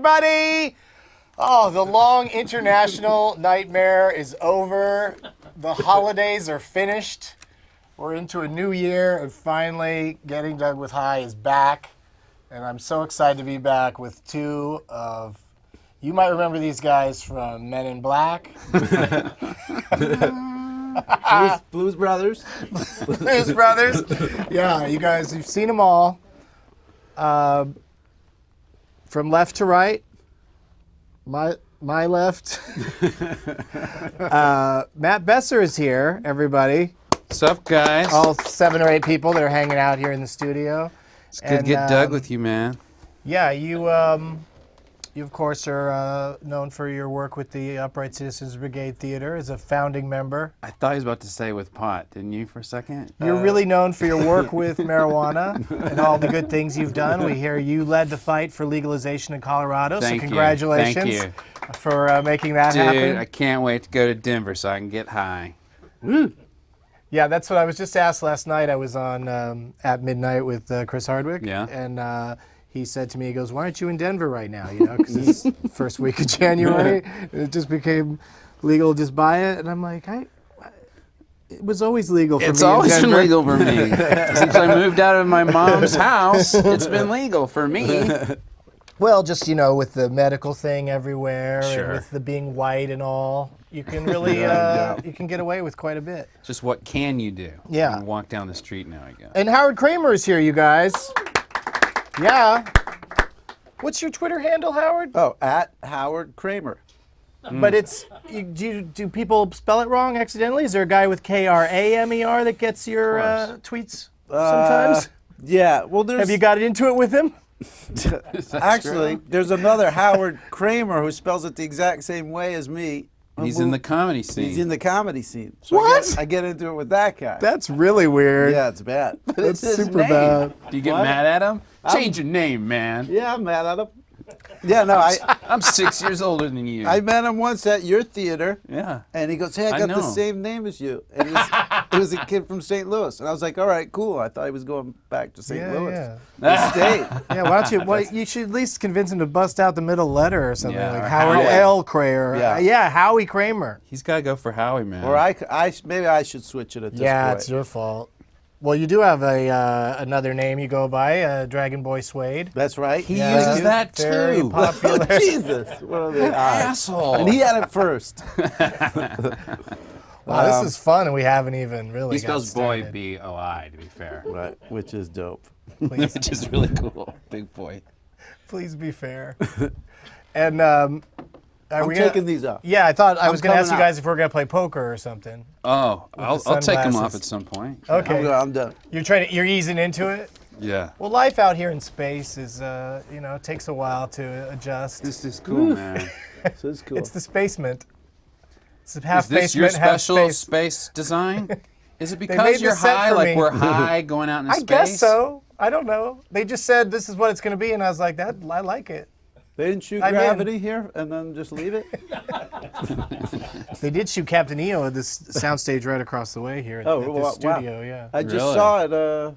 everybody. Oh, the long international nightmare is over. The holidays are finished. We're into a new year, and finally, Getting Dug with High is back. And I'm so excited to be back with two of, you might remember these guys from Men in Black. Blues Brothers. Blues Brothers. Yeah, you guys, you've seen them all. From left to right, my left. Matt Besser is here, everybody. What's up, guys? All 7 or 8 people that are hanging out here in the studio. It's good to get dug with you, man. Yeah, you of course are known for your work with the Upright Citizens Brigade Theater as a founding member. I thought he was about to say with pot, didn't you, for a second? You're really known for your work with marijuana and all the good things you've done. We hear you led the fight for legalization in Colorado, so congratulations for making that happen. Dude, I can't wait to go to Denver so I can get high. Woo. Yeah, that's what I was just asked last night. I was on At Midnight with Chris Hardwick, and he said to me, he goes, "Why aren't you in Denver right now? You know, because it's first week of January. It just became legal to just buy it." And I'm like, it was always legal for me. It's always in been Denver. legal for me. Since I moved out of my mom's house, it's been legal for me. Well, just, you know, with the medical thing everywhere, Sure. and with the being white and all, you can really, you can get away with quite a bit. Just what can you do? Yeah. You can walk down the street now, I guess. And Howard Kremer is here, you guys. Yeah. What's your Twitter handle, Howard? Oh, at Howard Kremer. But it's, do people spell it wrong accidentally? Is there a guy with Kramer that gets your tweets sometimes? Yeah, well, there's... Have you got into it with him? Actually, there's another Howard Kremer who spells it the exact same way as me. He's in the comedy scene. He's in the comedy scene. So What? I get into it with that guy. That's really weird. Yeah, it's bad. That's super bad. Do you get What? mad at him? Change your name, man. Yeah, I'm mad at him. Yeah, no, I'm 6 years older than you. I met him once at your theater. Yeah. And he goes, "Hey, I got the same name as you." And it was a kid from St. Louis. And I was like, "All right, cool." I thought he was going back to St. Louis. Yeah. He stayed. Yeah, why don't you? Well, you should at least convince him to bust out the middle letter or something, Yeah, like or Howard Howie. L. Kramer. Yeah. Howie Kramer. He's got to go for Howie, man. Or maybe I should switch it at this Yeah, point. it's your fault. Well, you do have another name you go by, Dragon Boy Suede. That's right. He uses that Very too. popular. Oh, Jesus. What are they? Asshole. And he had it first. Wow, this is fun, and we haven't even really He spells got boy started. B-O-I, to be fair. Right, which is dope. Please, Which is really cool. Big boy. please be fair. And are I'm we taking gonna, these off. Yeah, I thought I was going to ask you coming guys if we are going to play poker or something. Oh, I'll take him off sunglasses. at some point. Okay, I'm done. you're easing into it. Yeah. Well, life out here in space is, it takes a while to adjust. This is cool, man. So it's cool. It's the spacement. It's half Is this your basement, half special space. space design? Is it made because this you're set high, for like me. we're high going out into I space? guess so. I don't know. They just said this is what it's going to be, and I was like, that I like it. They didn't shoot I'm in. Gravity here and then just leave it? They did shoot Captain EO at this soundstage right across the way here at Oh, this wow. studio. Yeah. I just Really? saw it, the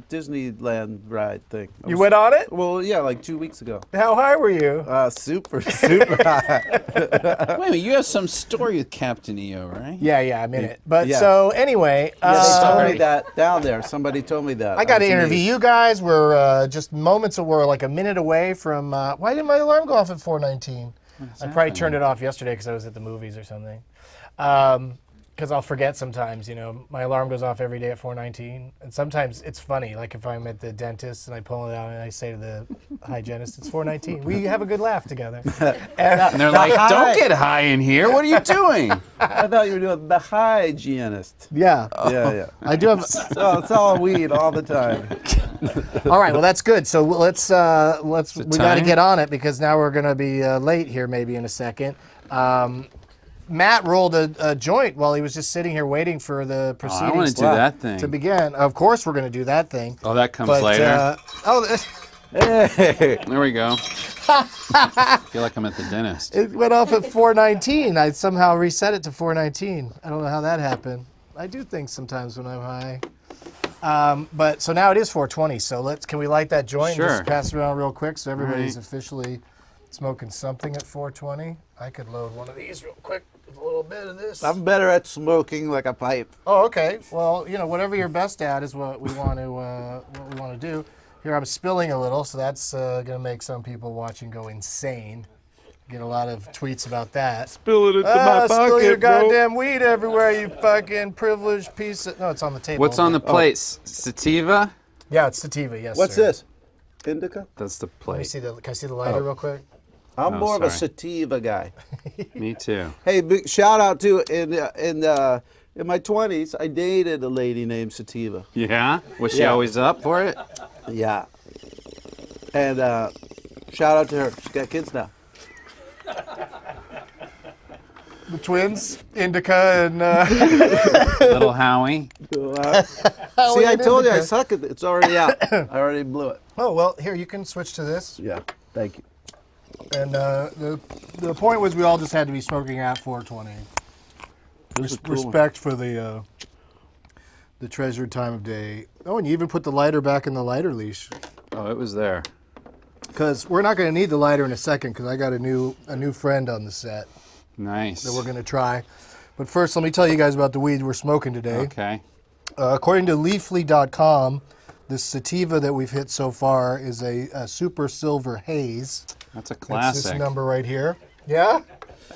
Disneyland ride thing. You went on it? Well, yeah, like 2 weeks ago. How high were you? Super high. Wait a minute, you have some story with Captain EO, right? Yeah, I'm in it. But Yeah. so anyway, Yeah, they told Sorry. me that down there. Somebody told me that. I got to was interview amazed. you guys. We're just moments. We're like a minute away from. Why didn't my alarm go off at 4:19? I probably turned it off yesterday because I was at the movies or something. Because I'll forget sometimes. You know, my alarm goes off every day at 4:19, and sometimes it's funny. Like if I'm at the dentist and I pull it out and I say to the hygienist, "It's 4:19." We have a good laugh together. And they're like, high. don't get high in here. What are you doing? I thought you were doing the hygienist. Yeah, Yeah. I do have. So it's all weed all the time. All right, well that's good. So let's we got to time? get on it because now we're going to be late here maybe in a second. Matt rolled a joint while he was just sitting here waiting for the proceedings I want to do that thing. to begin. Of course, we're going to do that thing. Oh, that comes But later. Hey. There we go. I feel like I'm at the dentist. It went off at 4:19. I somehow reset it to 4:19. I don't know how that happened. I do things sometimes when I'm high. But so now it is 4:20. So can we light that joint Sure. and just pass it around real quick so everybody's officially Smoking something at 420. I could load one of these real quick with a little bit of this. I'm better at smoking like a pipe. Oh, okay. Well, whatever you're best at is what we want to do. Here I'm spilling a little, so that's gonna make some people watching go insane. Get a lot of tweets about that. Spill it into my pocket, spill your bro. goddamn weed everywhere, you fucking privileged piece of... No, it's on the table. What's on the plate? Sativa? Yeah, it's sativa, yes, What's sir. this? Indica? That's the Let me plate. see can I see the lighter real quick? I'm Oh, more of a sorry. sativa guy. Me too. Hey, big shout out to in my 20s, I dated a lady named Sativa. Yeah? Was she Yeah. always up for it? Yeah. And shout out to her. She's got kids now. The twins, Indica and... Little Howie. See, I told you I suck at it. It's already out. I already blew it. Oh, well, here, you can switch to this. Yeah. Thank you. And the point was we all just had to be smoking at 420. This is a cool one. Respect for the treasured time of day. Oh, and you even put the lighter back in the lighter leash. Oh, it was there. Because we're not going to need the lighter in a second because I got a new friend on the set Nice. that we're going to try. But first, let me tell you guys about the weed we're smoking today. Okay. According to leafly.com, this sativa that we've hit so far is a super silver haze. That's a That's classic. this number right here. Yeah?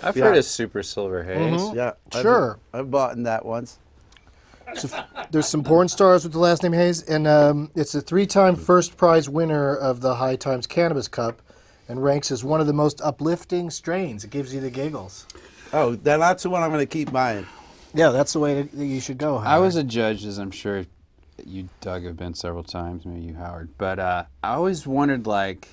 I've Yeah. heard of Super Silver Haze. Yeah. Sure. I've bought in that once. So there's some porn stars with the last name Hayes, and it's a 3-time first prize winner of the High Times Cannabis Cup and ranks as one of the most uplifting strains. It gives you the giggles. Oh, then that's the one I'm going to keep buying. Yeah, that's the way that you should go, I Howard. was a judge, as I'm sure you, Doug, have been several times, maybe you, Howard. But I always wondered, like,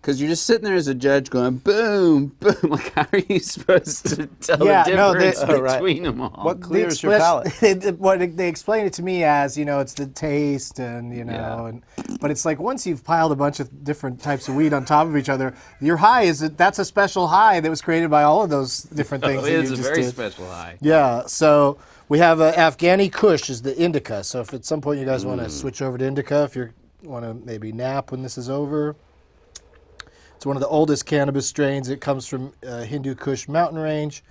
because you're just sitting there as a judge going, boom, boom. Like, how are you supposed to tell the difference between them all? What clears your palate? They explain it to me as, it's the taste and, Yeah. but it's like once you've piled a bunch of different types of weed on top of each other, your high that's a special high that was created by all of those different things that you It's a just very did. special high. Yeah, so we have Afghani Kush is the indica. So if at some point you guys want to switch over to indica, if you want to maybe nap when this is over. It's one of the oldest cannabis strains. It comes from Hindu Kush mountain range.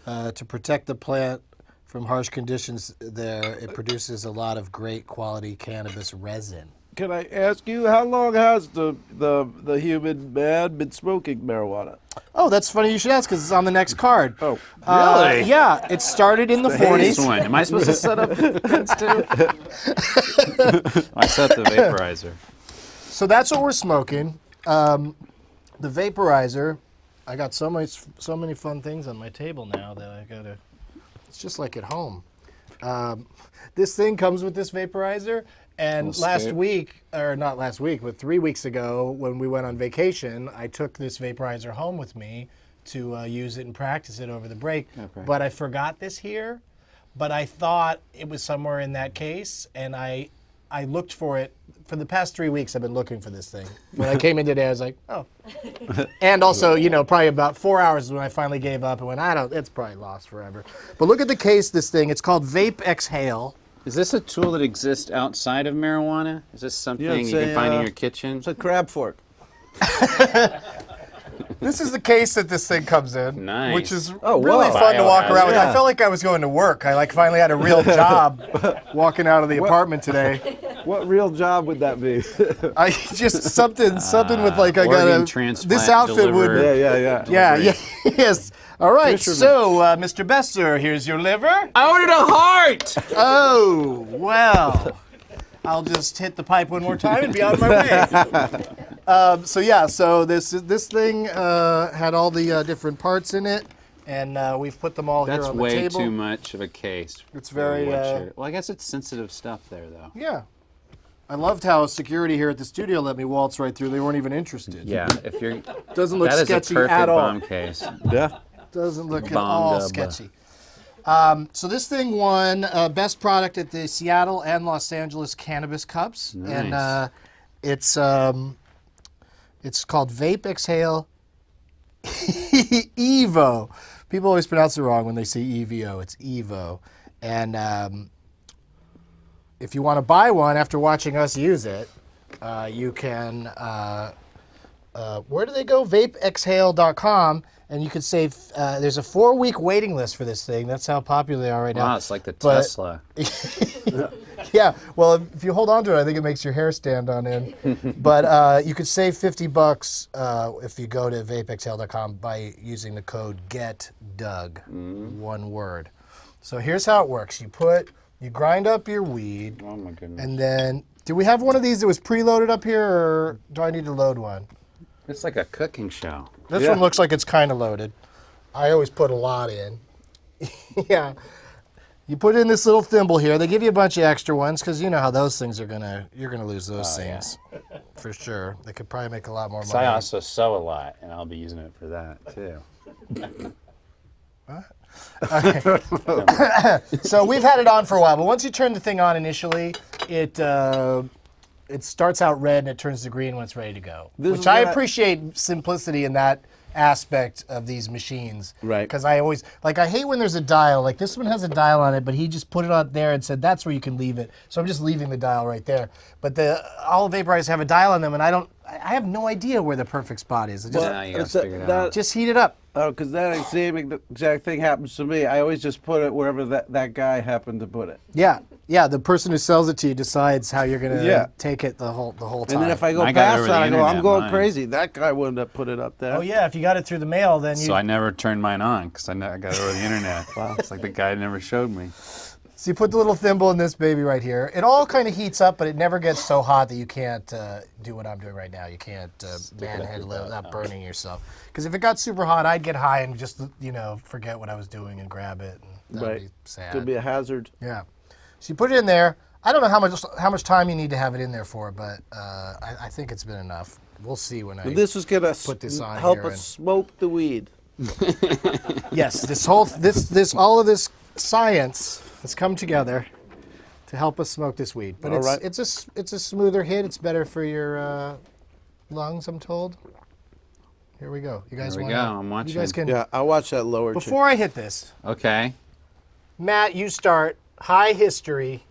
To protect the plant from harsh conditions there, it produces a lot of great quality cannabis resin. Can I ask you, how long has the human man been smoking marijuana? Oh, that's funny you should ask because it's on the next card. Oh, Really? Yeah, it started in the 40s. This one. Am I supposed to set up things too? I set the vaporizer. So that's what we're smoking. The vaporizer, I got so many fun things on my table now that I gotta. It's just like at home. This thing comes with this vaporizer, and Little last scoop. week, or not last week, but 3 weeks ago, when we went on vacation, I took this vaporizer home with me to use it and practice it over the break. Okay. But I forgot this here. But I thought it was somewhere in that case, and I looked for it. For the past 3 weeks, I've been looking for this thing. When I came in today, I was like, oh. And also, probably about 4 hours is when I finally gave up and went, it's probably lost forever. But look at the case, this thing. It's called Vape Exhale. Is this a tool that exists outside of marijuana? Is this something Yeah, it's you can a, find in your kitchen? it's a crab fork. This is the case that this thing comes in, Nice. which is Oh, really wow. fun to walk around with. I Yeah. felt like I was going to work. I finally had a real job walking out of the apartment today. What real job would that be? I just something with like I organ got transplant this outfit would. delivered. yeah. Yeah, yes. All right, Fisherman. so Mr. Besser, here's your liver. I ordered a heart! Oh, well, I'll just hit the pipe one more time and be on my way. So this thing had all the different parts in it, and we've put them all That's here on the way table. too much of a case. It's for very, what you're- Well, I guess it's sensitive stuff there, though. Yeah. I loved how security here at the studio let me waltz right through. They weren't even interested. Yeah, if you're... Doesn't look That is a sketchy perfect at all. bomb case. Yeah. Doesn't look at Bomb all dub. sketchy. So this thing won best product at the Seattle and Los Angeles Cannabis Cups, and Nice. it's called Vape Exhale Evo. People always pronounce it wrong when they say EVO. It's Evo, and if you want to buy one after watching us use it, you can where do they go? VapeExhale.com, and you could save. There's a 4-week waiting list for this thing. That's how popular they are right now. Wow, it's like the But- Tesla. Yeah, well, if you hold on to it, I think it makes your hair stand on end. But you could save $50 if you go to vapeexhale.com by using the code GETDUG, one word. So here's how it works. You grind up your weed, Oh my goodness. and then, do we have one of these that was preloaded up here, or do I need to load one? It's like a cooking show. This Yeah. one looks like it's kind of loaded. I always put a lot in. Yeah. You put in this little thimble here. They give you a bunch of extra ones because you know how those things are you're gonna lose those things for sure. They could probably make a lot more So money. I also sew a lot, and I'll be using it for that too. So we've had it on for a while, but once you turn the thing on initially, it starts out red and it turns to green when it's ready to go. This Which is I what I- appreciate simplicity in that aspect of these machines. Right. Because I always, I hate when there's a dial. Like this one has a dial on it, but he just put it on there and said, that's where you can leave it. So I'm just leaving the dial right there. But all vaporizers have a dial on them, and I have no idea where the perfect spot is. It just, Now you gotta It's that- figure it that- out. just heat it up. Oh, because that same exact thing happens to me. I always just put it wherever that guy happened to put it. Yeah, the person who sells it to you decides how you're gonna Yeah. take it the whole time. And then if I go I got it past over that, the I go, internet, I'm going mine. crazy. That guy wouldn't have put it up there. Oh yeah, if you got it through the mail, then you. So I never turned mine on because I got it over the internet. Wow. It's like the guy never showed me. So you put the little thimble in this baby right here. It all kind of heats up, but it never gets so hot that you can't do what I'm doing right now. You can't manhandle it without burning yourself. Because if it got super hot, I'd get high and just forget what I was doing and grab it. And that'd Right. be sad. Could be a hazard. Yeah. So you put it in there. I don't know how much time you need to have it in there for, but I think it's been enough. We'll see when I. But this was gonna Put this on help here us and- smoke the weed. Yes, all of this science has come together to help us smoke this weed. But All it's right. it's a smoother hit. It's better for your lungs, I'm told. Here we go. You guys Here we want? go. I'm watching. You guys can. Yeah, I'll watch that lower. Before I hit this, Okay. Matt, you start. High history.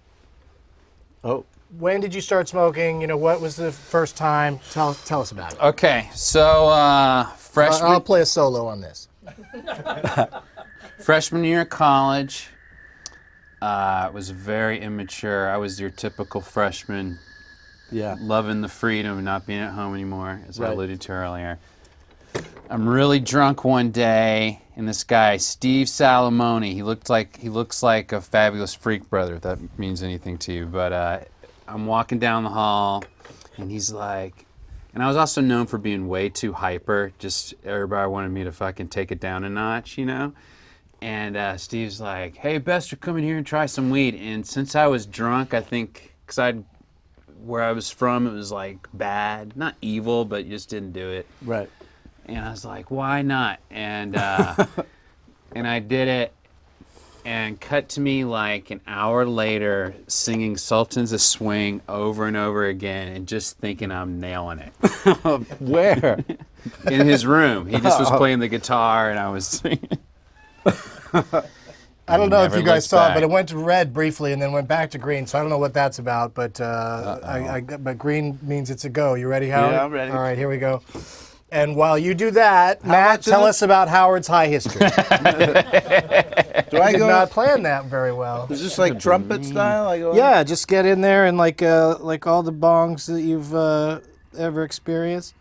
Oh, When did you start smoking? What was the first time? Tell us about it. Okay. So freshman I'll play a solo on this. freshman year of college. Was very immature. I was your typical freshman, yeah. loving the freedom of not being at home anymore, as I Right. alluded to earlier. I'm really drunk one day, and this guy, Steve Salamone, he looks like a Fabulous Freak brother, if that means anything to you. But I'm walking down the hall, and he's like, and I was also known for being way too hyper. Just everybody wanted me to fucking take it down a notch, And Steve's like, "Hey, Besser, come in here and try some weed." And since I was drunk, I think, where I was from, it was like bad, not evil, but you just didn't do it. Right. And I was like, why not? And and I did it, and cut to me like an hour later singing Sultans of Swing over and over again and just thinking I'm nailing it. Where? In his room. He just was playing the guitar and I was singing. I don't know if Never you guys looked saw it, back. but it went to red briefly and then went back to green. So I don't know what that's about, but but green means it's a go. You ready, Howard? Yeah, I'm ready. All right, here we go. And while you do that, How Matt, much is tell this? us about Howard's high history. Do I Did go? not plan that very well. Is this like trumpet style? I go. Yeah, just get in there and like all the bongs that you've ever experienced.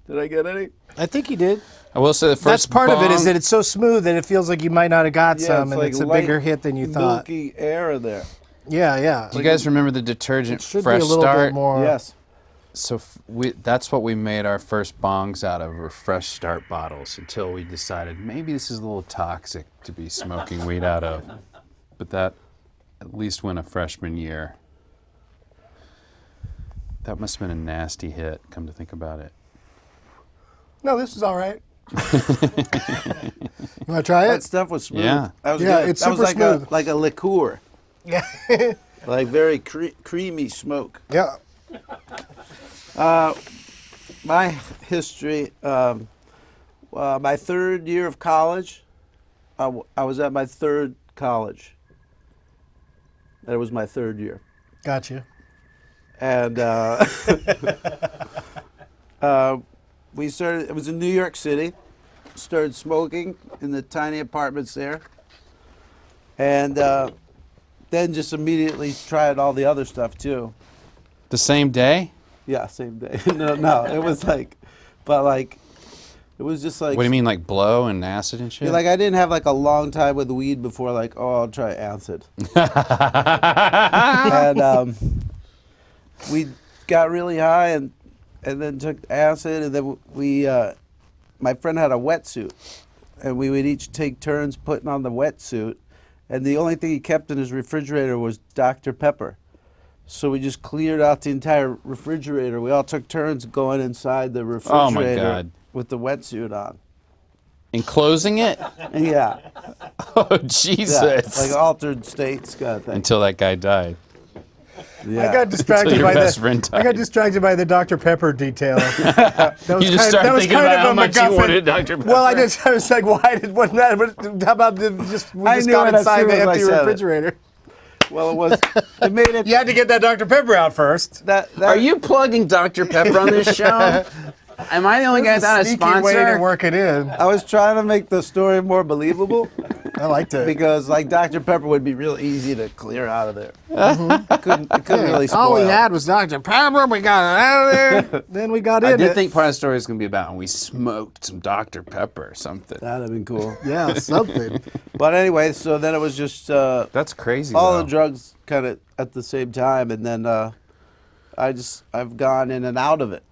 Did I get any? I think you did. I will say the first That's part of it is bong- that it's so smooth that it feels like you might not have got Yeah, some, it's and like it's a light, bigger hit than you thought. Milky air in there. Yeah, yeah. Do you guys remember the detergent Should Fresh be a little Start? bit more. Yes. So that's what we made our first bongs out of, were Fresh Start bottles, until we decided maybe this is a little toxic to be smoking weed out of. But that at least went a freshman year. That must have been a nasty hit, come to think about it. No, this is all right. You want to try That it? stuff was smooth. Yeah. That was Yeah, good. it's that was super like smooth. like a liqueur, Yeah. like very creamy smoke. Yeah. My history, my third year of college, I was at my third college. That was my third year. Gotcha. And we started, it was in New York City, started smoking in the tiny apartments there. And then just immediately tried all the other stuff too. The same day? Yeah, same day. No, it was like, but like, it was just like. What do you mean, like blow and acid and shit? Yeah, like I didn't have like a long time with weed before like, oh, I'll try acid. And we got really high and then took acid, and then we, my friend had a wetsuit, and we would each take turns putting on the wetsuit, and the only thing he kept in his refrigerator was Dr. Pepper. So we just cleared out the entire refrigerator. We all took turns going inside the refrigerator Oh my God. with the wetsuit on. Enclosing it? Yeah. Oh, Jesus. Yeah, like altered states kind of thing. Until that guy died. Yeah. I got distracted your by best the. friend I got died. distracted by the Dr. Pepper detail. That was You just started thinking about how much you wanted Dr. Pepper. Well, I was like, why did what? How about we I just knew got it as inside soon the as I empty said it. refrigerator? Well, it made it. You had to get that Dr. Pepper out first. Are you plugging Dr. Pepper on this show? Am I the only guy without a Sneaky way to sponsor? work it in. I was trying to make the story more believable I liked it. because, like, Dr. Pepper would be real easy to clear out of there. It couldn't really spoil. All we had was Dr. Pepper. We got it out of there. Then we got in I did it. think part of the story was going to be about when we smoked some Dr. Pepper or something. That'd have been cool. Yeah, something. But anyway, so then it was just That's crazy, all though. the drugs kind of at the same time, and then I've gone in and out of it,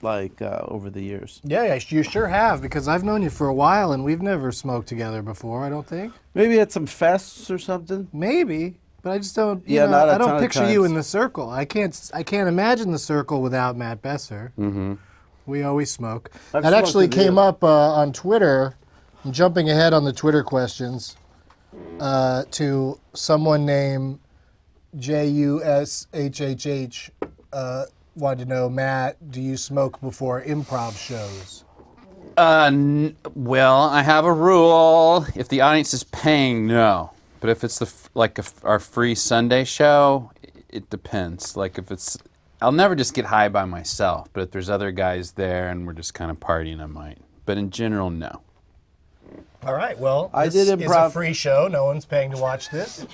like over the years. Yeah, you sure have, because I've known you for a while and we've never smoked together before, I don't think. Maybe at some fests or something. Maybe, but I just don't. Yeah, not a I don't ton of picture you times. in the circle. I can't imagine the circle without Matt Besser. Mm-hmm. We always smoke. I've That smoked actually with came you. up on Twitter. I'm jumping ahead on the Twitter questions to someone named JUSHHH. Wanted to know, Matt, do you smoke before improv shows? Well, I have a rule. If the audience is paying, no. But if it's our free Sunday show, it depends. Like if it's, I'll never just get high by myself. But if there's other guys there and we're just kind of partying, I might. But in general, no. All right, well, I this did is improv- a free show. No one's paying to watch this.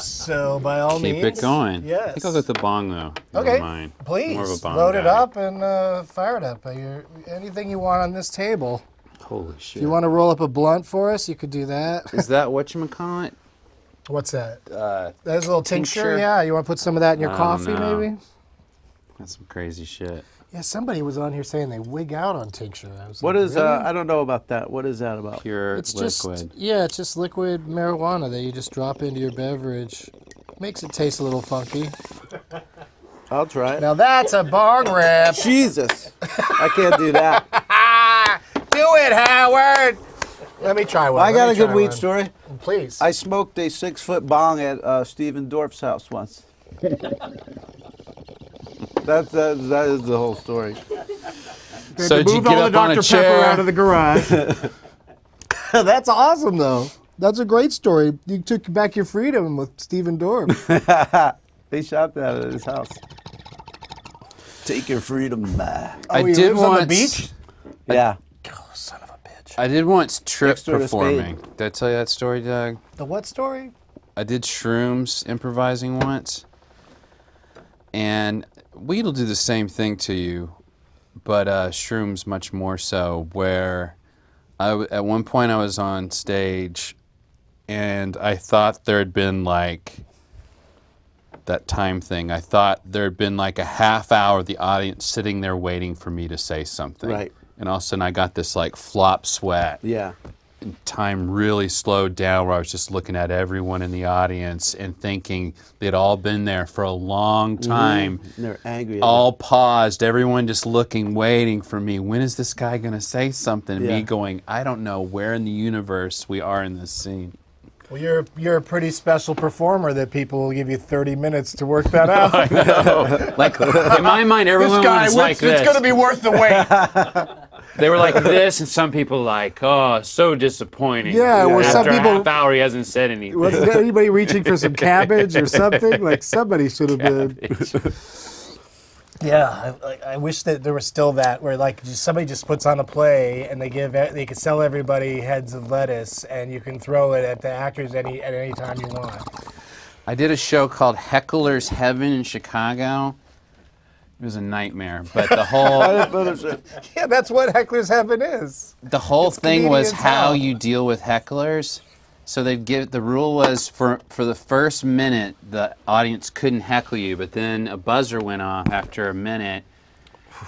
So by all Keep means. it going. Yes. I think I'll get the bong though. Never Okay, mind. please, More of a bong load it guy. up and fire it up. Anything you want on this table. Holy shit. If you want to roll up a blunt for us, you could do that. Is that whatchamacallit? What's that? Uh, That's a little tincture? tincture? Yeah, you want to put some of that in your I don't coffee, know. maybe? That's some crazy shit. Yeah, somebody was on here saying they wig out on tincture. I was What like, is? really? I don't know about that. What is that about? Pure It's liquid. it's just liquid marijuana that you just drop into your beverage. Makes it taste a little funky. I'll try it. Now that's a bong rip. Jesus, I can't do that. Do it, Howard. Let me try one. I got Let a me good try weed one. story. Please. I smoked a 6-foot bong at Stephen Dorff's house once. That is the whole story. So did you Move get all up the on a Dr. Pepper chair? out of the garage. That's awesome, though. That's a great story. You took back your freedom with Stephen Dorff. They shot that at his house. Take your freedom back. I he did lives on the once- beach? Yeah. Oh, son of a bitch. I did once trip Next door to performing. Did I tell you that story, Doug? The what story? I did shrooms improvising once. And weed'll do the same thing to you, but shrooms much more so, where at one point I was on stage and I thought there had been like that time thing. I thought there had been like a half hour of the audience sitting there waiting for me to say something. Right. And all of a sudden I got this like flop sweat. Yeah. Time really slowed down where I was just looking at everyone in the audience and thinking they'd all been there for a long time. They're angry. At All paused, everyone just looking, waiting for me. When is this guy going to say something? And Yeah. me going, I don't know where in the universe we are in this scene. Well, you're a pretty special performer that people will give you 30 minutes to work that out. I know. Like, in my mind, everyone was like this. It's going to be worth the wait. They were like this, and some people like, oh, so disappointing. Yeah, or After some a people- half hour, he hasn't said anything. Wasn't there anybody reaching for some cabbage or something? Like somebody should have been. Yeah, I wish that there was still that where like somebody just puts on a play and they could sell everybody heads of lettuce and you can throw it at the actors at any time you want. I did a show called Heckler's Heaven in Chicago. It was a nightmare, but the whole Yeah, that's what Heckler's Heaven is. the whole It's thing was comedians' how hell. you deal with hecklers. So the rule was for the first minute the audience couldn't heckle you, but then a buzzer went off after a minute,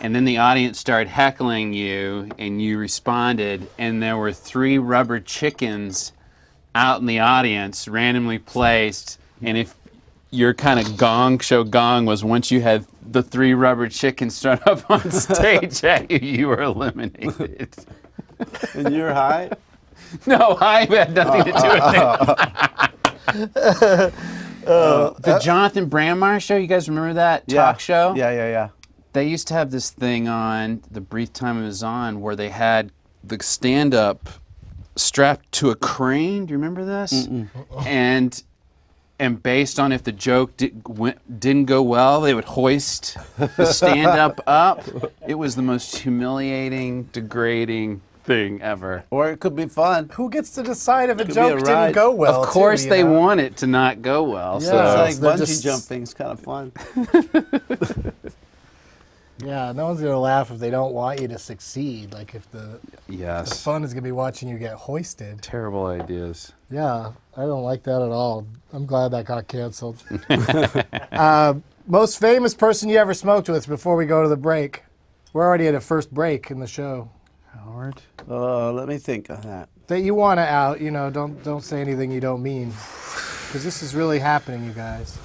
and then the audience started heckling you, and you responded, and there were 3 rubber chickens out in the audience, randomly placed, and if your kind of gong was once you had the 3 rubber chickens thrown up on stage at you, you were eliminated. And you're high? No, I had nothing to do with it. The Jonathan Brandmeier show, you guys remember that talk show? Yeah. They used to have this thing on, the brief time it was on, where they had the stand-up strapped to a crane. Do you remember this? And based on if the joke didn't go well, they would hoist the stand-up up. It was the most humiliating, degrading thing ever. Or it could be fun. Who gets to decide if a Could be joke a didn't ride. go well? Of course too, they you know? want it to not go well. Yeah. So. It's like they're bungee just- jumping. It's kind of fun. Yeah, no one's gonna laugh if they don't want you to succeed. Like if the Yes. fun is gonna be watching you get hoisted. Terrible ideas. Yeah, I don't like that at all. I'm glad that got canceled. Most famous person you ever smoked with before we go to the break? We're already at a first break in the show. Howard? Let me think on that. That you want to out, you know, don't say anything you don't mean. Because this is really happening, you guys.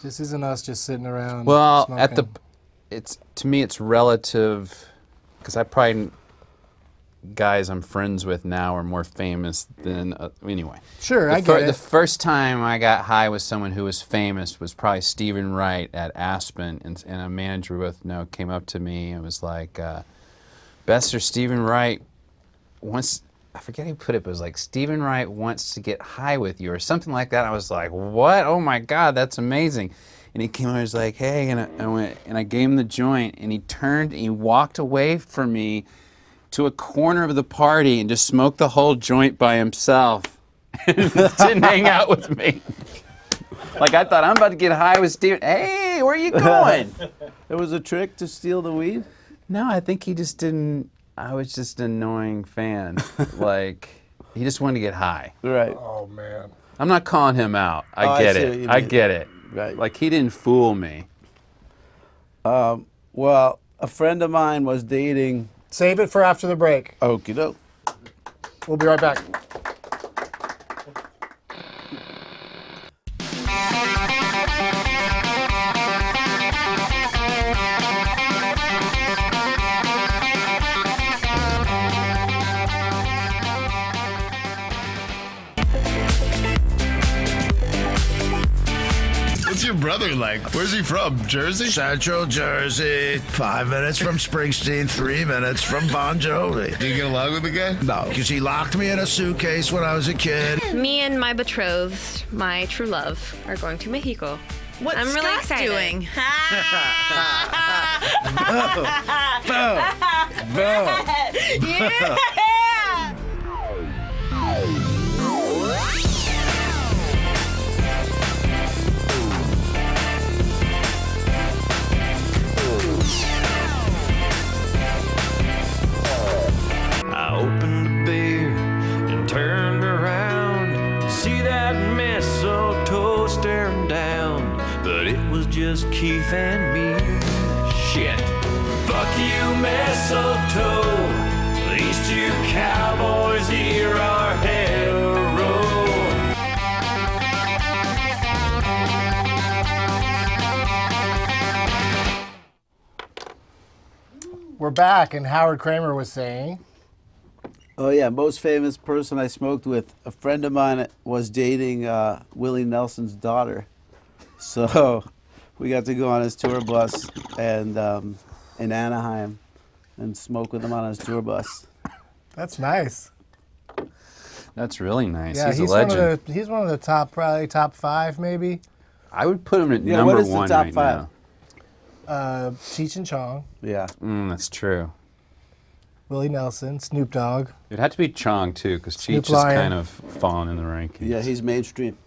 This isn't us just sitting around Well, smoking. to me it's relative, because I probably guys I'm friends with now are more famous than anyway. Sure, I The get it. first time I got high with someone who was famous was probably Stephen Wright at Aspen, and a manager we both know came up to me and was like, Besser, Stephen Wright wants, I forget who put it, but it was like, Stephen Wright wants to get high with you or something like that. I was like, what? Oh my God, that's amazing. And he came over and was like, hey, and I went, and I gave him the joint, and he turned and he walked away from me to a corner of the party and just smoked the whole joint by himself and didn't hang out with me. Like I thought, I'm about to get high with Steve. Hey, where are you going? There was a trick to steal the weed? No, I think he just didn't. I was just an annoying fan. Like, he just wanted to get high. Right. Oh, man. I'm not calling him out. Oh, I I get see what it. you I mean. get it. Right. Like, he didn't fool me. Well, a friend of mine was dating. Save it for after the break. Okie doke. We'll be right back. What's your brother like? Where's he from? Jersey? Central Jersey, 5 minutes from Springsteen, 3 minutes from Bon Jovi. Do you get along with the guy? No, because he locked me in a suitcase when I was a kid. Me and my betrothed, my true love, are going to Mexico. What's I'm really Scott excited. doing? I opened a beer and turned around to see that mistletoe staring down, but it was just Keith and me. Shit. Fuck you, mistletoe. These two cowboys here are hetero. We're back, and Howard Kremer was saying, Oh, yeah. Most famous person I smoked with. A friend of mine was dating Willie Nelson's daughter. So we got to go on his tour bus and in Anaheim. and smoke with him on his tour bus. That's nice. That's really nice. Yeah, he's a legend. He's one of the probably top 5 maybe. I would put him at Yeah, number what is the 1 top right 5? now. Cheech and Chong, Yeah. That's true. Willie Nelson, Snoop Dogg. It'd have to be Chong too, because Snoop Cheech has Lion. kind of fallen in the rankings. Yeah, he's mainstream.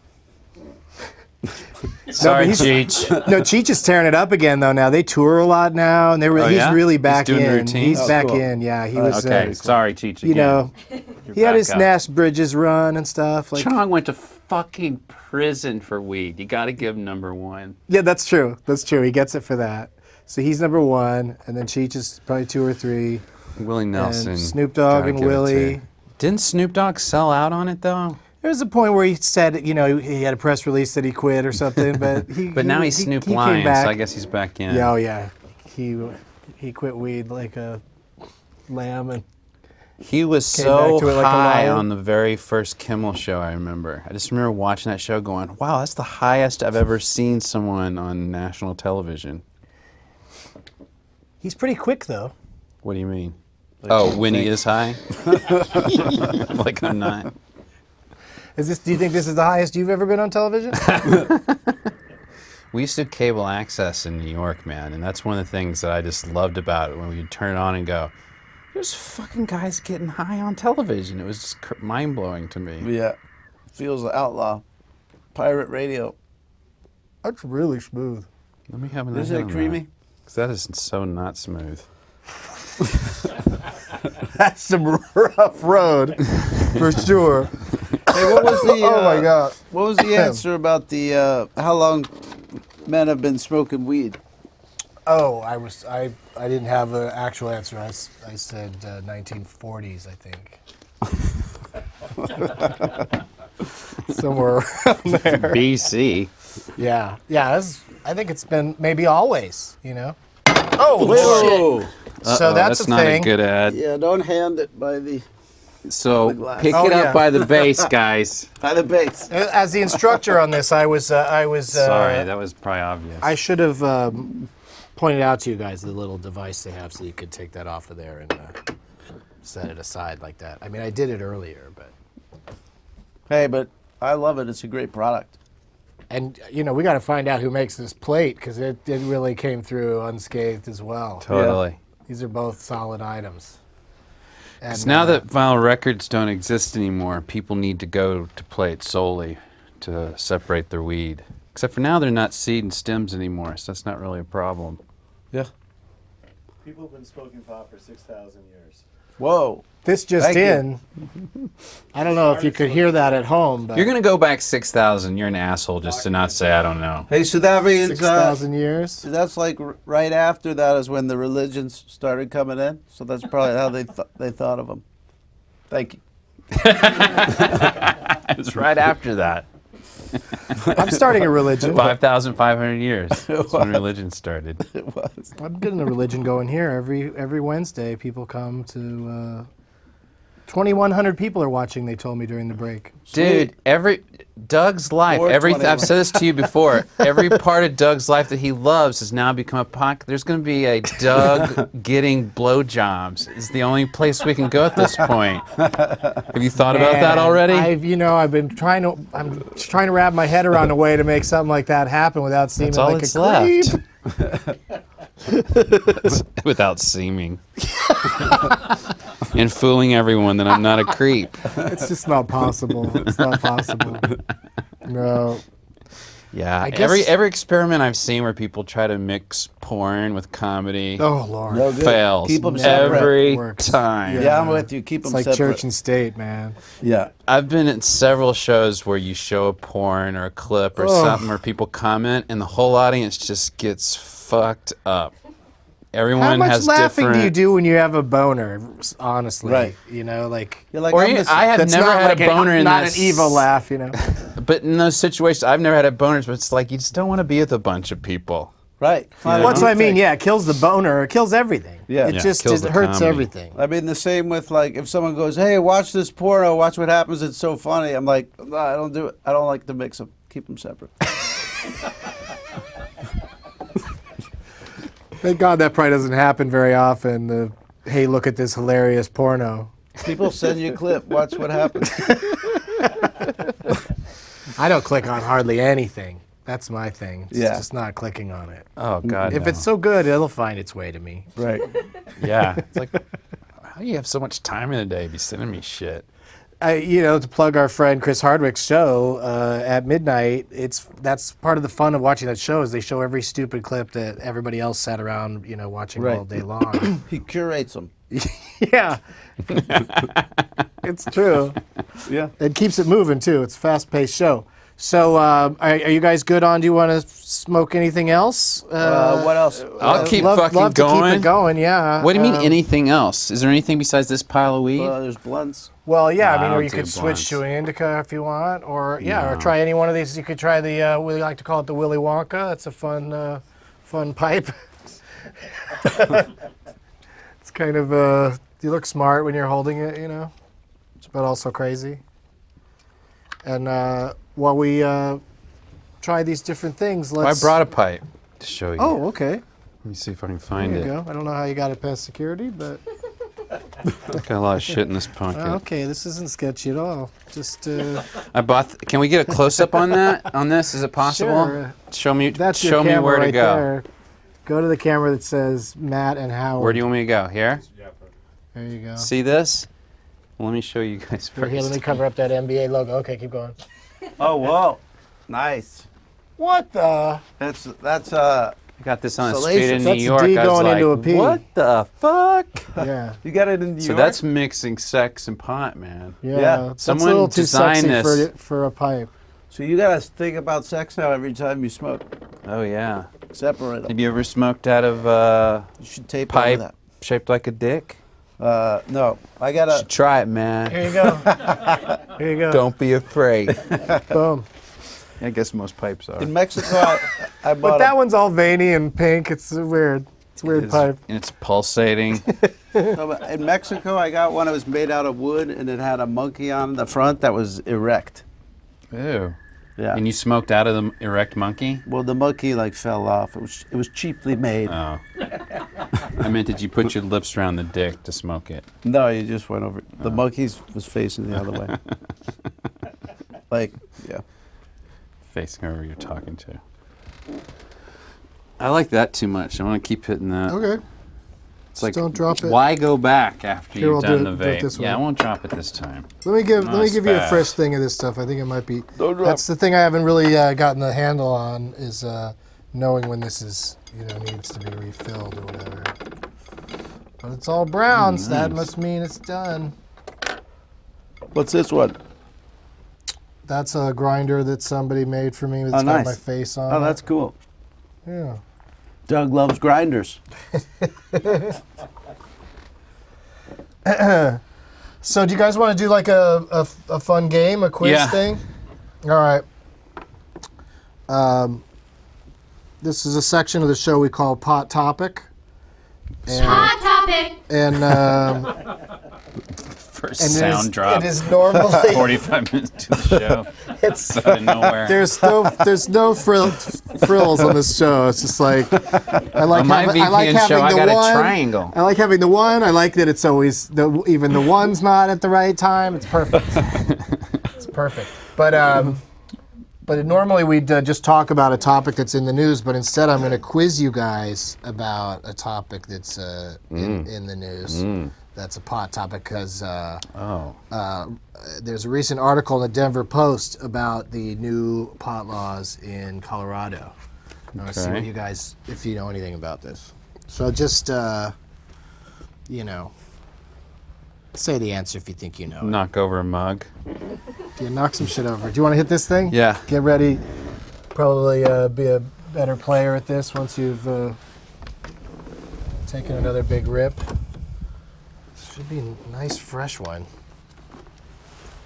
Sorry, he's- Cheech. No, Cheech is tearing it up again though. Now they tour a lot now, and Oh, he's yeah? really He's back doing in. routines? He's Oh, back cool. in. Yeah, he was. Okay, sorry, Cheech. You again. know, You're he had back his up. Nash Bridges run and stuff. Like, Chong went to fucking prison for weed. You got to give him number 1. yeah, that's true. That's true. He gets it for that. So he's number 1, and then Cheech is probably 2 or 3. Willie Nelson. And Snoop Dogg gotta and give it to. Willie. Didn't Snoop Dogg sell out on it though? There was a point where he said, you know, he had a press release that he quit or something, but But now he's Snoop he Lion, came back. so I guess he's back in. Yeah, oh yeah, he quit weed like a lamb, and He was Came so back to it like a high lion. on the very first Kimmel show, I remember. I just remember watching that show going, wow, that's the highest I've ever seen someone on national television. he's pretty quick though. What do you mean? Oh, when he is high? Like I'm not. Do you think this is the highest you've ever been on television? We used to have cable access in New York, man, and that's one of the things that I just loved about it, when we'd turn it on and go, there's fucking guys getting high on television. It was just mind-blowing to me. Yeah. Feels outlaw. Pirate radio. That's really smooth. Let me have another Is it creamy? Because that is so not smooth. That's some rough road, for sure. Hey, what was the Oh my God. What was the answer about the how long men have been smoking weed? Oh, I didn't have an actual answer. I said 1940s, I think. Somewhere around there. BC. Yeah, I think it's been maybe always, you know. Oh, Whoa! So that's a not thing. a good ad. Yeah, don't hand it by the So glass. pick Oh, it yeah. up by the base, guys. base. As the instructor on this, I was. Sorry, that was probably obvious. I should have pointed out to you guys the little device they have, so you could take that off of there and set it aside like that. I mean, I did it earlier, but. Hey, but I love it. It's a great product. And you know, we got to find out who makes this plate because it really came through unscathed as well. Totally. These are both solid items. Because And, now that vinyl records don't exist anymore, people need to go to plate solely to separate their weed. Except for now, they're not seed and stems anymore, so that's not really a problem. Yeah. People have been smoking pot for 6,000 years. Whoa. this just Thank you. in, I don't know if you could hear that at home, but You're going to go back 6,000. You're an asshole just to not say, I don't know. Hey, so that means 6,000 years. that's like right after that is when the religions started coming in. So that's probably how they thought of them. Thank you. It's right after that. I'm starting a religion. 5,500 years. That's when religion started. It was. I'm getting a religion going here. Every Wednesday, people come to. 2,100 people are watching. They told me during the break. Dude, Doug's life, Or I've 21. said this to you before, every part of Doug's life that he loves has now become a podcast. There's going to be a Doug getting blowjobs. Is the only place we can go at this point. Have you thought about that already? I've been trying to. I'm trying to wrap my head around a way to make something like that happen without seeming That's all like that's a creep. left. Without seeming. And fooling everyone that I'm not a creep. It's just not possible. It's not possible. No. Yeah, I guess- every experiment I've seen where people try to mix porn with comedy Oh Lord. No good. fails Keep them separate. every Works. time. Yeah, I'm with you. Keep It's them like separate. church and state, man. Yeah. I've been at several shows where you show a porn or a clip or something where people comment and the whole audience just gets fucked up. Everyone How much has laughing different. do you do when you have a boner? Honestly, Right. You know, like You're like, Or I'm you- just- I have that's never not had like a boner in not that an evil laugh, you know. But in those situations, I've never had a boners, but it's like you just don't want to be with a bunch of people. right. Well, that's what I mean. Yeah, it kills the boner. It kills everything. Yeah. It Yeah, just kills it the hurts comedy. everything. I mean, the same with like if someone goes, "Hey, watch this porno. Watch what happens. It's so funny." I'm like, "No, I don't do it. I don't like to mix them. Keep them separate." Thank God that probably doesn't happen very often. The hey, look at this hilarious porno. People send you a clip. Watch what happens. I don't click on hardly anything. That's my thing. It's Yeah. just not clicking on it. Oh God. If no. it's so good, it'll find its way to me. Right. Yeah. It's like, how do you have so much time in a day to be sending me shit? To plug our friend Chris Hardwick's show at midnight, that's part of the fun of watching that show is they show every stupid clip that everybody else sat around, watching Right. all day long. He curates them. Yeah. It's true. Yeah. It keeps it moving, too. It's a fast-paced show. So are you guys good on, do you want to smoke anything else? What else? I'll keep love fucking to going. keep it going, yeah. What do you mean anything else? Is there anything besides this pile of weed? There's blunts. Well, yeah, No, I I mean, or don't you do could switch blunts. to an indica if you want, or try any one of these. You could try the we like to call it the Willy Wonka. That's a fun pipe. It's kind of you look smart when you're holding it, but also crazy. And while we try these different things, Well, I let's. brought a pipe to show you. Oh, okay. Let me see if I can find There you it. go. I don't know how you got it past security, but Got a lot of shit in this pocket. okay, this isn't sketchy at all. Just I bought. Can we get a close up on that? On this, is it possible? Sure. Show me. That's your show me camera where right to go. there. Go to the camera that says Matt and Howard. Where do you want me to go? Here. There you go. See this? Well, let me show you guys Here, first. let me cover up that NBA logo. Okay, keep going. Oh, whoa. Nice. What the? That's I got this on the Salacious. street in That's New a York. D I was going like, into a P. what the fuck? Yeah. you got it in New So York? that's mixing sex and pot, man. Yeah. Yeah. That's Someone a little too designed sexy this. for a pipe. So you gotta think about sex now every time you smoke. Oh yeah. Separate them. Have you ever smoked out of You should tape pipe over shaped like a dick? that. No, I gotta. Try it, man. Here you go. Here you go. Don't be afraid. Boom. I guess most pipes are. In Mexico, I bought But that one's all veiny and pink. It's weird. It's a weird pipe. And it's pulsating. in Mexico, I got one that was made out of wood and it had a monkey on the front that was erect. Ew. Yeah. And you smoked out of the erect monkey? Well, the monkey fell off. It was cheaply made. Oh. I meant, did you put your lips around the dick to smoke it? No, you just went over. The monkey was facing the other way. Yeah. Facing whoever you're talking to. I like that too much. I want to keep hitting that. Okay. It's like, don't drop it. why go back after Here, you've I'll done do the it vape? this way. Yeah, I won't drop it this time. Let me give Nice you a fast. fresh thing of this stuff. I think it might be. Don't drop. That's the thing I haven't really gotten the handle on is knowing when this is needs to be refilled or whatever. But it's all brown, so that must mean it's done. What's this one? That's a grinder that somebody made for me. It's Oh, got nice. my face on. Oh, it. that's cool. Yeah. Doug loves grinders. So do you guys want to do like a fun game, a quiz Yeah. thing? All right. This is a section of the show we call Pot Topic. And, Hot topic. and First and sound drop. It is normally 45 minutes to the show. it's Out of nowhere. there's no frills on this show. It's just like I like On my having, I like VPN having show, I the got a one. triangle. I like having the one. I like that it's always even the one's not at the right time. It's perfect. It's perfect. But normally we'd just talk about a topic that's in the news. But instead, I'm going to quiz you guys about a topic that's in the news. That's a pot topic because there's a recent article in the Denver Post about the new pot laws in Colorado. I want to see what you guys, if you know anything about this. So just, say the answer if you think you know it. Knock over a mug. Yeah, knock some shit over. Do you want to hit this thing? Yeah. Get ready. Probably be a better player at this once you've taken another big rip. Should be a nice fresh one.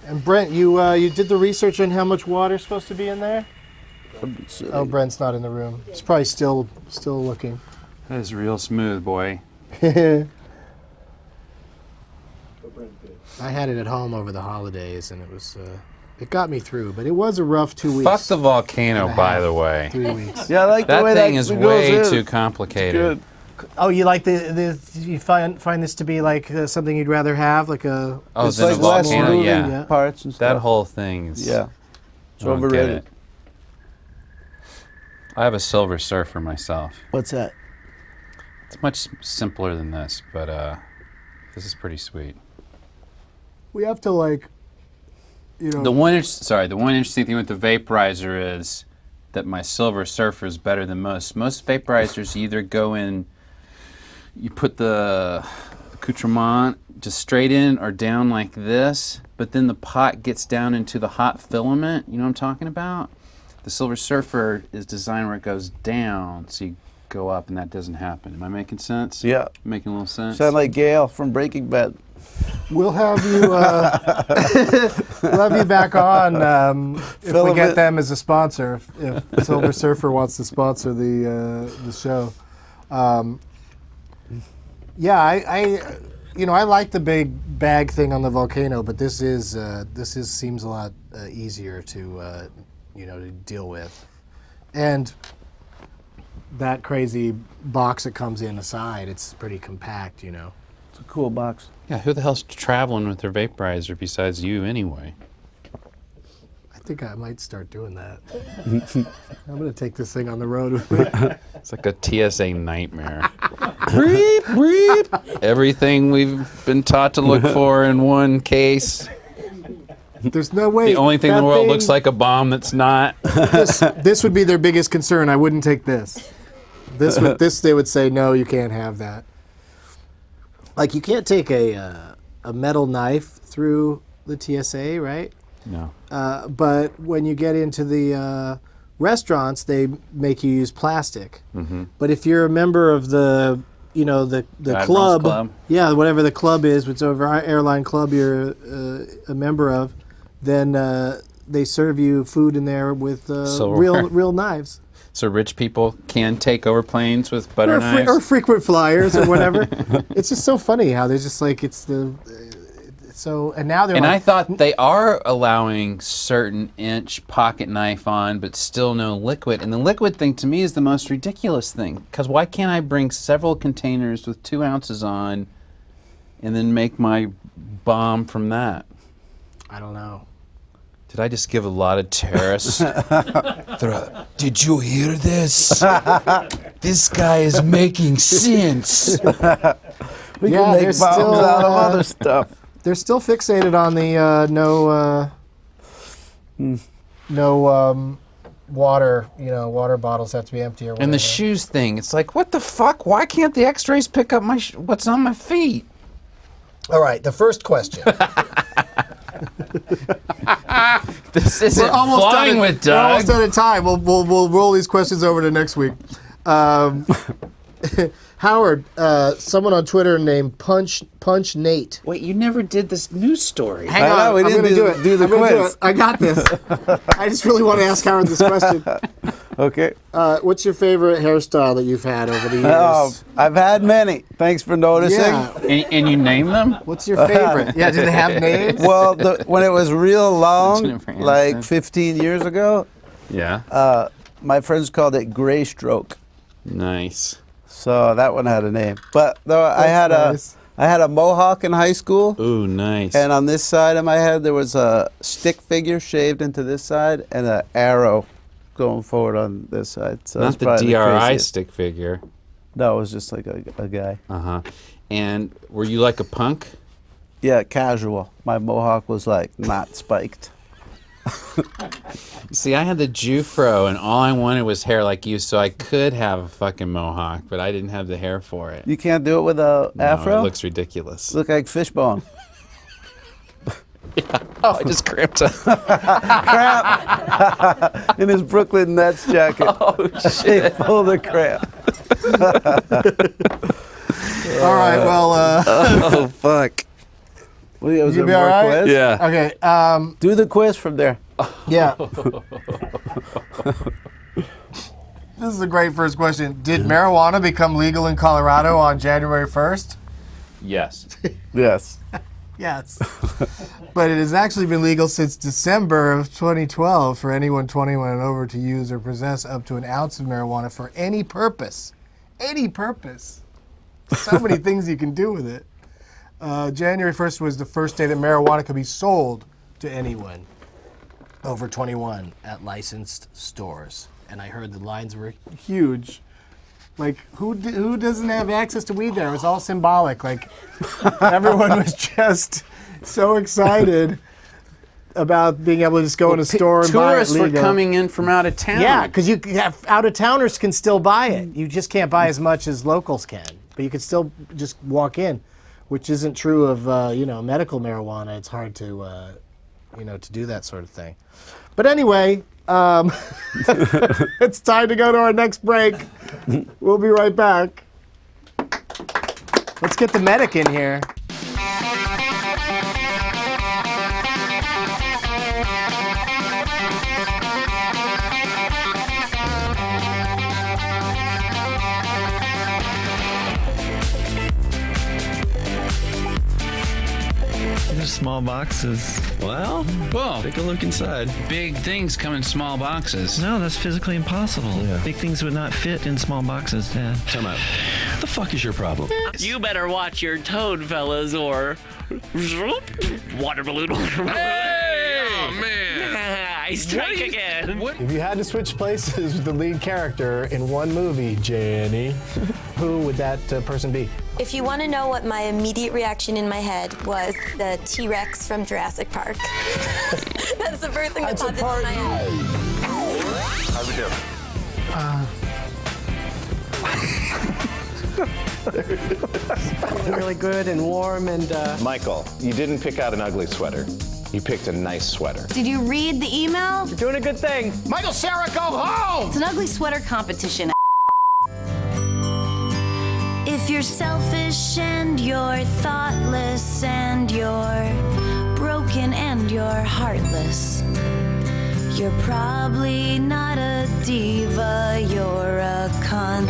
And Brent, you did the research on how much water's supposed to be in there? Oh, Brent's not in the room. He's probably still looking. That is real smooth, boy. I had it at home over the holidays, and it was it got me through, but it was a rough 2 weeks. Fuck the volcano, by the way. 3 weeks. Yeah, I like the That way thing that is goes way in. too complicated. Good. Oh, you like you find this to be like something you'd rather have, like a. Oh, It's then like a less volcano, moving yeah. parts and stuff. That whole thing is. Yeah. It's I don't get overrated. it. I have a Silver Surfer myself. What's that? It's much simpler than this, but this is pretty sweet. We have to like, you know. The one interesting thing with the vaporizer is that my Silver Surfer is better than most. Most vaporizers, you either go in, you put the accoutrement just straight in or down like this, but then the pot gets down into the hot filament. You know what I'm talking about? The Silver Surfer is designed where it goes down, so you go up, and that doesn't happen. Am I making sense? Yeah. Making a little sense? Sound like Gail from Breaking Bad. We'll have you. We'll have you back on if we Filament. get them as a sponsor. If Silver Surfer wants to sponsor the show. Yeah, I like the big bag thing on the volcano, but this seems a lot easier to to deal with, and that crazy box that comes in the side, it's pretty compact, you know. It's a cool box. Yeah, who the hell's traveling with their vaporizer besides you anyway? I think I might start doing that. I'm gonna take this thing on the road with me. It's like a TSA nightmare. Breep, breep. Everything we've been taught to look for in one case. There's no way. The only thing in that the world thing- looks like a bomb that's not. This would be their biggest concern. I wouldn't take this. This they would say no, you can't have that. Like you can't take a metal knife through the TSA, right? No. But when you get into the restaurants, they make you use plastic. Mm-hmm. But if you're a member of the Admiral's club, Club. yeah, whatever the club is, whichever airline club you're a member of, then they serve you food in there with Silverware. real knives. So rich people can take over planes with butter knives? Or frequent flyers or whatever. It's just so funny how they're just like and now they're And I like, thought they are allowing certain inch pocket knife on, but still no liquid. And the liquid thing to me is the most ridiculous thing. Because why can't I bring several containers with 2 ounces on and then make my bomb from that? I don't know. Did I just give a lot of terrorists? Did you hear this? This guy is making sense. We Yeah, can make they're bombs still, out of other stuff. They're still fixated on the no water. Water bottles have to be empty or whatever. And the shoes thing, it's like, what the fuck? Why can't the x-rays pick up my what's on my feet? All right, the first question. This isn't We're almost flying done with We're almost Doug. out of time. We'll roll these questions over to next week. Howard, someone on Twitter named Punch Nate. Wait, you never did this news story. Hang I know, on, we I'm didn't gonna do- it. do the I'm gonna quiz. it. I got this. I just really want to ask Howard this question. Okay. What's your favorite hairstyle that you've had over the years? Oh, I've had many. Thanks for noticing. Yeah. And you name them? What's your favorite? Yeah, do they have names? Well, when it was real long, Jennifer Aniston. like 15 years ago, Yeah. my friends called it gray stroke. Nice. So that one had a name. But though I nice. had a mohawk in high school, Ooh, nice. and on this side of my head there was a stick figure shaved into this side and an arrow going forward on this side. So Not that's the probably DRI craziest. stick figure. No, it was just like a guy. Uh-huh. And were you like a punk? Yeah, casual. My mohawk was like not spiked. See, I had the Jufro, and all I wanted was hair like you, so I could have a fucking mohawk, but I didn't have the hair for it. You can't do it with a No, afro? it looks ridiculous. Look like Fishbone. Oh, I just cramped up. Crap! In his Brooklyn Nets jacket. Oh, shit. Full of crap. All right, well, Oh, fuck. Well, yeah, was You there be more all right? quiz? Yeah. okay, Do the quiz from there. yeah. This is a great first question. Did marijuana become legal in Colorado on January 1st? Yes. Yes. Yes. But it has actually been legal since December of 2012 for anyone 21 and over to use or possess up to an ounce of marijuana for any purpose. Any purpose. So many things you can do with it. January 1st was the first day that marijuana could be sold to anyone over 21 at licensed stores. And I heard the lines were huge. Like, who doesn't have access to weed there? It was all symbolic. Like, everyone was just so excited about being able to just go in a store and buy it Tourists were legal. coming in from out of town. Yeah, because you have out-of-towners can still buy it. You just can't buy as much as locals can. But you can still just walk in, which isn't true of medical marijuana. It's hard to to do that sort of thing. But anyway, it's time to go to our next break. We'll be right back. Let's get the medic in here. They're small boxes. Well, Whoa. take a look inside. Big things come in small boxes. No, that's physically impossible. Big things would not fit in small boxes, Dad. Come on. What the fuck is your problem? You better watch your tone, fellas, or water balloon. Hey! Oh, man. I strike again. If you had to switch places with the lead character in one movie, Jenny, who would that person be? If you want to know what my immediate reaction in my head was, the T-Rex from Jurassic Park. That's the first thing that popped into my head. How we doing? Really good and warm and. Michael, you didn't pick out an ugly sweater. You picked a nice sweater. Did you read the email? You're doing a good thing. Michael Cera, go home! It's an ugly sweater competition. If you're selfish and you're thoughtless and you're broken and you're heartless, you're probably not a diva, you're a cunt.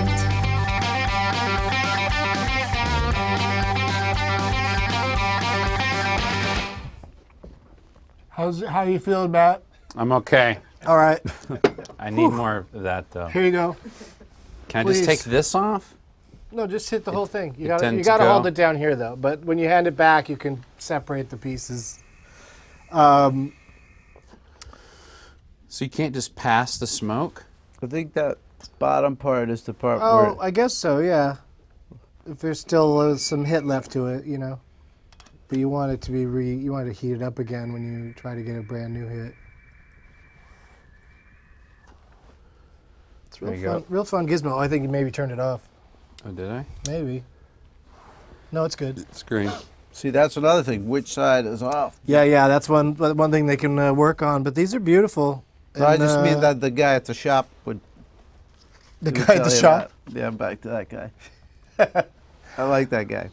How you feeling, Matt? I'm okay. All right. I need more of that, though. Here you go. Can I Please. just take this off? No, just hit the whole thing. You it gotta tends to go. hold it down here though. But when you hand it back, you can separate the pieces. So you can't just pass the smoke? I think that bottom part is the part Oh, where I guess so. Yeah. If there's still some hit left to it, but you want it to be you want to heat it up again when you try to get a brand new hit. It's There you real fun. go. Real fun gizmo. I think you maybe turned it off. Oh, did I? Maybe. No, it's good. It's green. See, that's another thing. Which side is off? Yeah. That's one thing they can work on. But these are beautiful. So I And, just mean that the guy at the shop would. the would guy at tell the you shop. that. Yeah, I'm back to that guy. I like that guy.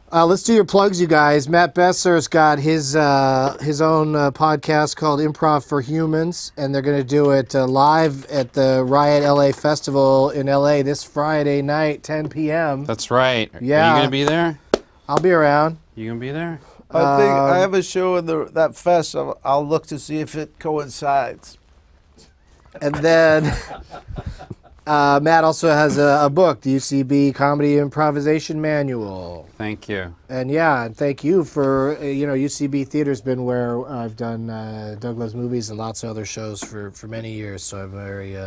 Let's do your plugs, you guys. Matt Besser's got his own podcast called Improv for Humans, and they're going to do it live at the Riot LA Festival in LA this Friday night, 10 p.m. That's right. Yeah. Are you going to be there? I'll be around. You going to be there? I think I have a show in that fest. I'll look to see if it coincides. And then Matt also has a book, the UCB Comedy Improvisation Manual. Thank you. And and thank you for, UCB Theater's been where I've done Doug Loves Movies and lots of other shows for many years, so I'm very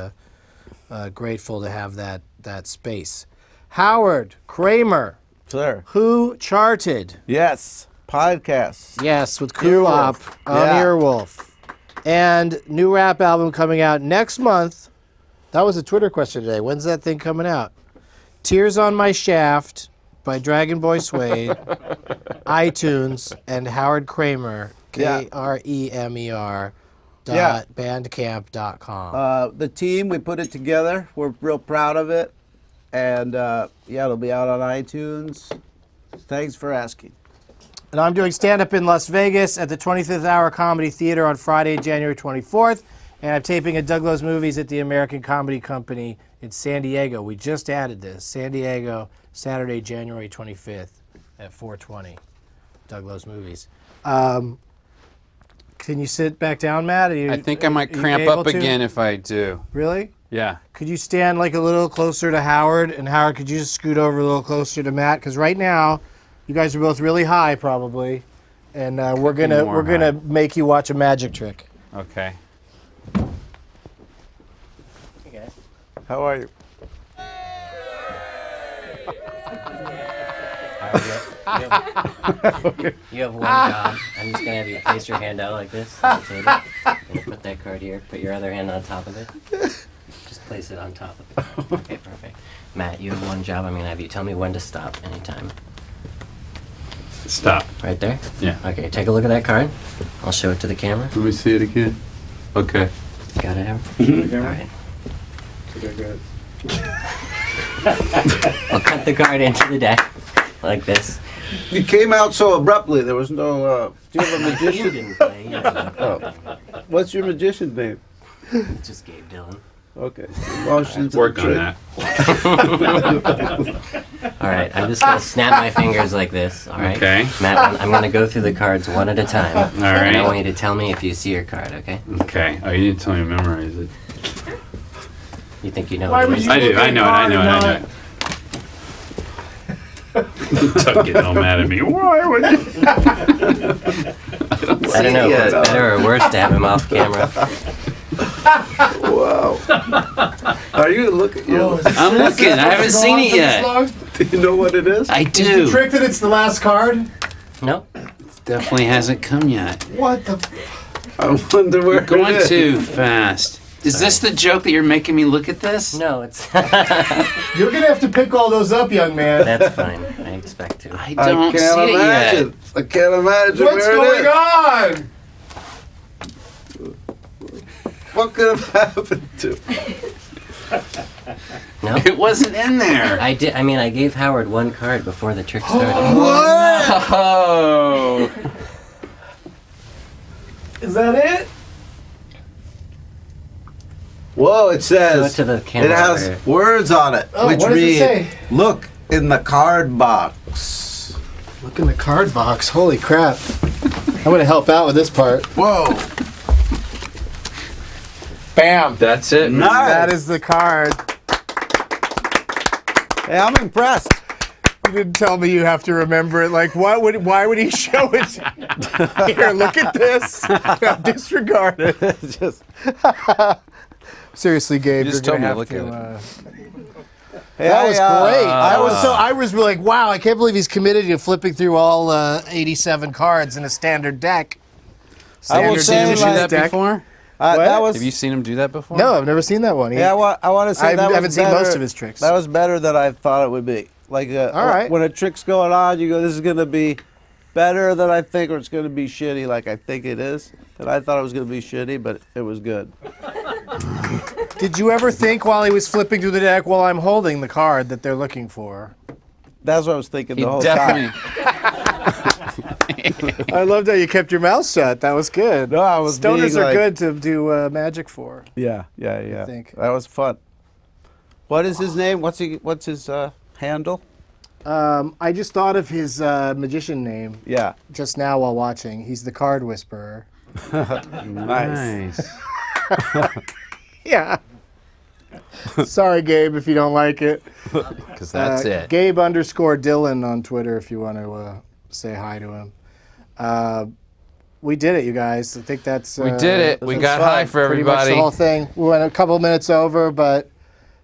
grateful to have that space. Howard Kremer, Sir. Who Charted? Yes. Podcasts. Yes, with Kulop on Earwolf. And new rap album coming out next month. That was a Twitter question today. When's that thing coming out? Tears on My Shaft by Dragon Boy Suede, iTunes, and Howard Kremer, Kremer .bandcamp.com. The team, we put it together. We're real proud of it. And it'll be out on iTunes. Thanks for asking. And I'm doing stand-up in Las Vegas at the 25th Hour Comedy Theater on Friday, January 24th. And I'm taping a Doug Loves Movies at the American Comedy Company in San Diego. We just added this. San Diego, Saturday, January 25th at 4:20. Doug Loves Movies. Can you sit back down, Matt? I think I might cramp up again if I do. Really? Yeah. Could you stand like a little closer to Howard? And Howard, could you just scoot over a little closer to Matt? Because right now, you guys are both really high, probably, and we're gonna make you watch a magic trick. Okay. Okay. How are you? You have one job. I'm just gonna have you place your hand out like this on the table. And put that card here. Put your other hand on top of it. Just place it on top of it. Okay, perfect. Matt, you have one job. I'm gonna have you tell me when to stop anytime. Stop. Right there? Yeah. Okay, take a look at that card. I'll show it to the camera. Let me see it again. Okay. Got it, Howard? All right. Okay, good. I'll cut the card into the deck like this. You came out so abruptly. There was no. Do you have a magician? You didn't play. You didn't play. Oh. What's your magician name? Just Gabe Dillon. Okay. Motions Work on that. All right, I'm just gonna snap my fingers like this. All right. Okay. Matt, I'm gonna go through the cards one at a time. All right. And I want you to tell me if you see your card. Okay. Okay. Oh, you didn't tell me to memorize it. You think you know? Why what would it is? you- I do. I know it. I know it. I know it. Doug getting all mad at me. Why would you? I don't know if it's better or worse to have him off camera. Wow. Are you looking? I'm looking. I haven't seen it yet. Do you know what it is? I Is the do. trick that it's the last card? Nope. Definitely hasn't come yet. What the? I wonder where Going it is. too fast. Is this the joke that you're making me look at this? No, it's. You're gonna have to pick all those up, young man. That's fine. I expect to. I don't see can't it imagine. yet. I can't imagine What's where going it is. on? What could have happened to? No. It wasn't in there. I did. I mean, I gave Howard one card before the trick started. Oh. Is that it? Whoa! It Show it says to the camera. it has over here. words on it, Oh, which what does it read, say? "Look in the card box." Look in the card box. Holy crap! I'm gonna help out with this part. Whoa! Bam! That's it. Nice. That is the card. Hey, I'm impressed. You didn't tell me you have to remember it. Like, why would he show it? Here, look at this. Now disregard it. Just Seriously, Gabe, You just you're told me gonna to have look to. hey, That was great. I I was like, wow, I can't believe he's committed to flipping through all 87 cards in a standard deck. I will Have say, you seen like, that before? that was. Have you seen him do that before? No, I've never seen that one. Yeah, I want to say I that haven't was seen better, most of his tricks. That was better than I thought it would be. Like, All right. when a trick's going on, you go, "This is gonna be better than I think," or "It's gonna be shitty like I think it is." And I thought it was gonna be shitty, but it was good. Did you ever think while he was flipping through the deck, while I'm holding the card that they're looking for? That's what I was thinking He the whole definitely. time. I loved how you kept your mouth shut. That was good. No, I was Stoners being are like- good to do magic for. Yeah. I think. That was fun. What is his name? What's his handle? I just thought of his magician name Yeah. just now while watching. He's the Card Whisperer. Nice. Yeah. Sorry, Gabe, if you don't like it. Because that's it. Gabe_Dillon on Twitter if you want to say hi to him. We did it, you guys. I think that's... We did it. We got high for pretty much everybody. the whole thing. We went a couple minutes over, but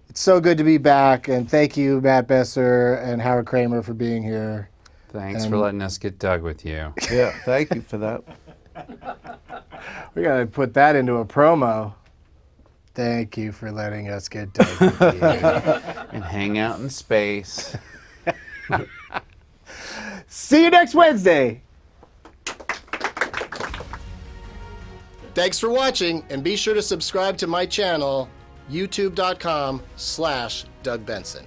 it's so good to be back. And thank you, Matt Besser and Howard Kremer, for being here. Thanks for letting us get Doug with you. Yeah, thank you for that. We got to put that into a promo. Thank you for letting us get Doug with you. And hang out in space. See you next Wednesday. Thanks for watching, and be sure to subscribe to my channel, youtube.com/Doug Benson.